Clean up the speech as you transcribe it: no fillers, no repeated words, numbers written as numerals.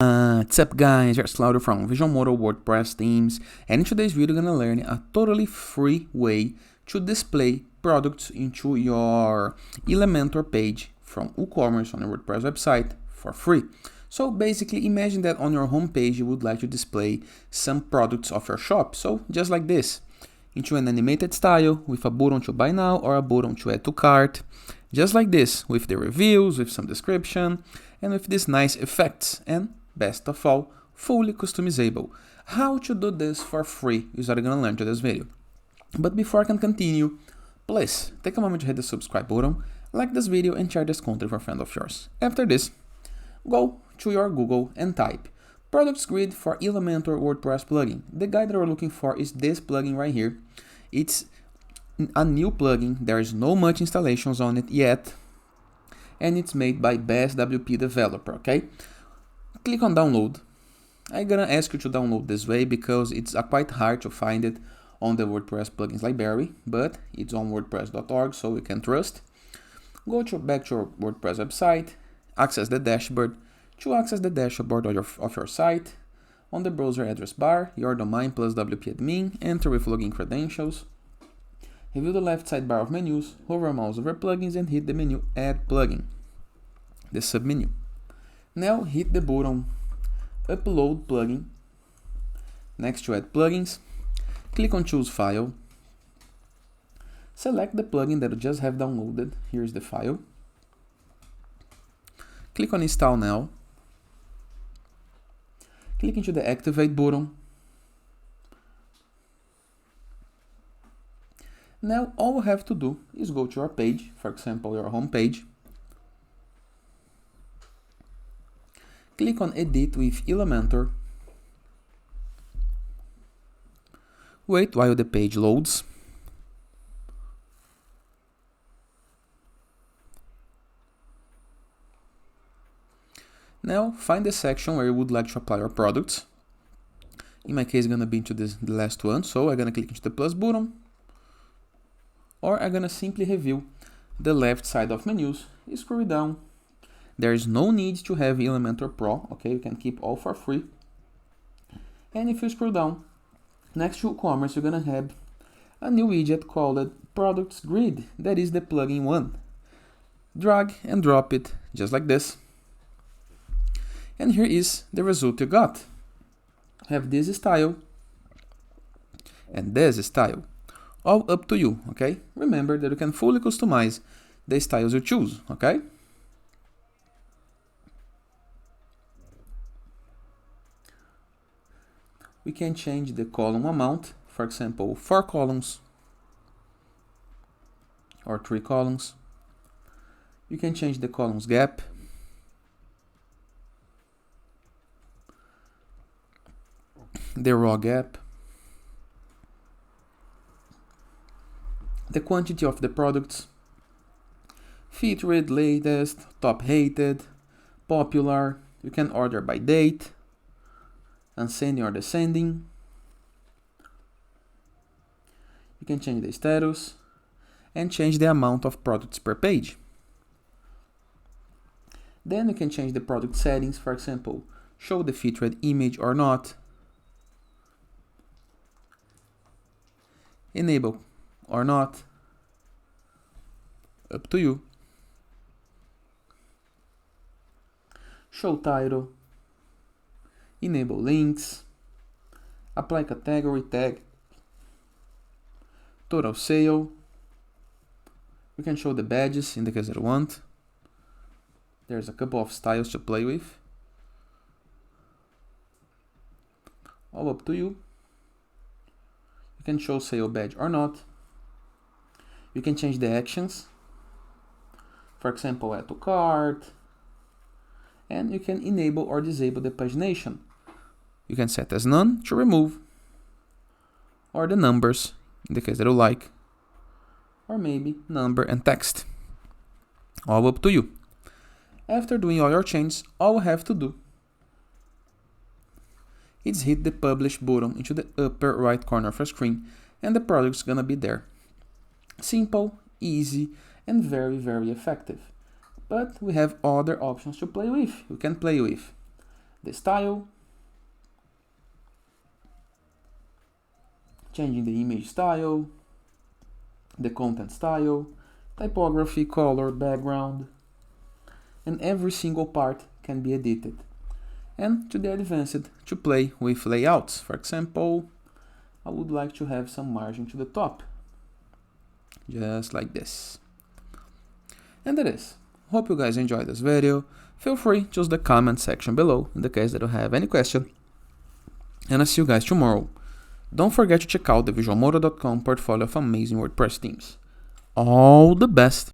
What's up guys, it's Claudio from Visualmodo WordPress themes, and in today's video we're gonna learn a totally free way to display products into your Elementor page from WooCommerce on your WordPress website for free. So basically imagine that on your home page you would like to display some products of your shop, so just like this, into an animated style with a button to buy now or a button to add to cart, just like this, with the reviews, with some description, and with these nice effects, and best of all, fully customizable. How to do this for free is what you're gonna learn to this video. But before I can continue, please take a moment to hit the subscribe button, like this video and share this content with a friend of yours. After this, go to your Google and type Products Grid for Elementor WordPress plugin. The guide that we're looking for is this plugin right here. It's a new plugin, there is no much installations on it yet, and it's made by Best WP developer, okay? Click on download. I'm gonna ask you to download this way because it's quite hard to find it on the WordPress plugins library, but it's on wordpress.org, so you can trust. Go back to your WordPress website, access the dashboard. To access the dashboard of your site, on the browser address bar, your domain plus WP admin, enter with login credentials. Review the left sidebar of menus, hover mouse over plugins and hit the menu Add Plugin, the submenu. Now hit the button Upload Plugin. Next to Add Plugins, click on Choose File. Select the plugin that you just have downloaded. Here's the file. Click on Install Now. Click into the Activate button. Now all you have to do is go to your page, for example your home page. Click on Edit with Elementor. Wait while the page loads. Now find the section where you would like to apply your products. In my case, it's gonna be into the last one, so I'm gonna click into the plus button, or I'm gonna simply review the left side of menus, scroll down. There is no need to have Elementor Pro, okay, you can keep all for free. And if you scroll down, next to WooCommerce, you're gonna have a new widget called Products Grid, that is the plugin one. Drag and drop it, just like this. And here is the result you got. Have this style and this style, all up to you, okay? Remember that you can fully customize the styles you choose, okay? We can change the column amount, for example, 4 columns or 3 columns. You can change the columns gap. The raw gap, the quantity of the products, featured, latest, top hated, popular. You can order by date, ascending or descending. You can change the status and change the amount of products per page. Then you can change the product settings, for example, show the featured image or not, enable or not, up to you. Show title, enable links, apply category tag, total sale. We can show the badges in the case that you want. There's a couple of styles to play with. All up to you. You can show sale badge or not. You can change the actions. For example, add to cart. And you can enable or disable the pagination. You can set as none to remove. Or the numbers, in the case that you like. Or maybe number and text. All up to you. After doing all your changes, all you have to do is hit the publish button into the upper right corner of your screen and the product's gonna be there. Simple, easy, and very, very effective. But we have other options to play with. You can play with the style, changing the image style, the content style, typography, color, background, and every single part can be edited. And to the advanced, to play with layouts. For example, I would like to have some margin to the top, just like this. And that is. Hope you guys enjoyed this video. Feel free to use the comment section below in the case that you have any question. And I'll see you guys tomorrow. Don't forget to check out the Visualmodo.com portfolio of amazing WordPress themes. All the best!